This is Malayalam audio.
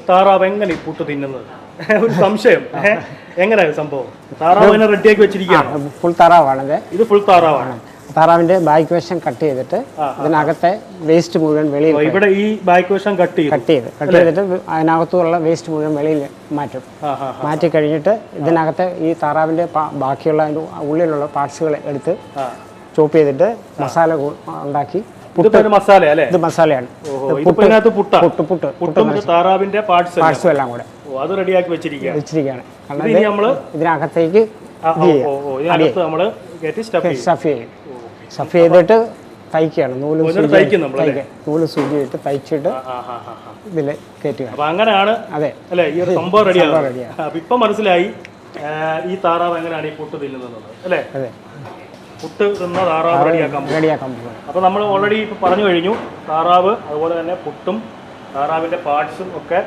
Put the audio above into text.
താറാവ് എങ്ങനെ ഈ പുട്ട് തിന്നുന്നത്? ഒരു സംശയം. എങ്ങനെയാണ് സംഭവം? താറാവ് ഇങ്ങനെ റെഡിയാക്കി വെച്ചിരിക്കുകയാണ്. ഫുൾ താറാവാണത്. ഇത് ഫുൾ താറാവാണ്. താറാവിന്റെ ബാക്ക് വശം കട്ട് ചെയ്തിട്ട് ഇതിനകത്തെ വേസ്റ്റ് മുഴുവൻ വെളിയിൽ ഇവിടെ ഈ ബാക്ക് വശം കട്ട് ചെയ്തിട്ട് അതിനകത്തുള്ള വേസ്റ്റ് മുഴുവൻ വെളിയിൽ മാറ്റും. മാറ്റി കഴിഞ്ഞിട്ട് ഇതിനകത്തെ ഈ താറാവിന്റെ ബാക്കിയുള്ള അതിന്റെ ഉള്ളിലുള്ള പാർട്സുകൾ എടുത്ത് ചോപ്പ് ചെയ്തിട്ട് മസാല ഉണ്ടാക്കി മസാല അല്ലേ? ഇത് മസാലയാണ്. താറാവിന്റെ പാർട്സും എല്ലാം കൂടെ അത് റെഡിയാക്കി വെച്ചിരിക്കുകയാണ്. ഇതിനകത്തേക്ക് സ്റ്റഫ് ചെയ്തിട്ട് തയ്ക്കുകയാണ്. നൂല് സൂചിയിട്ട് തയ്ച്ചിട്ട് ഇതിൽ കയറ്റുക. അങ്ങനെയാണ് അതെ അല്ലെ ഈ ഒരു സംഭവം റെഡിയാണ്. ഇപ്പൊ മനസ്സിലായി ഈ താറാവ് എങ്ങനെയാണ് ഈ പുട്ട് തിന്നുന്നത് അല്ലേ? അതെ, പുട്ട് തിന്ന താറാവ് റെഡിയാക്കാൻ പോകും. അപ്പോൾ നമ്മൾ ഓൾറെഡി ഇപ്പോൾ പറഞ്ഞു കഴിഞ്ഞു താറാവ് അതുപോലെ തന്നെ പുട്ടും താറാവിൻ്റെ പാർട്സും ഒക്കെ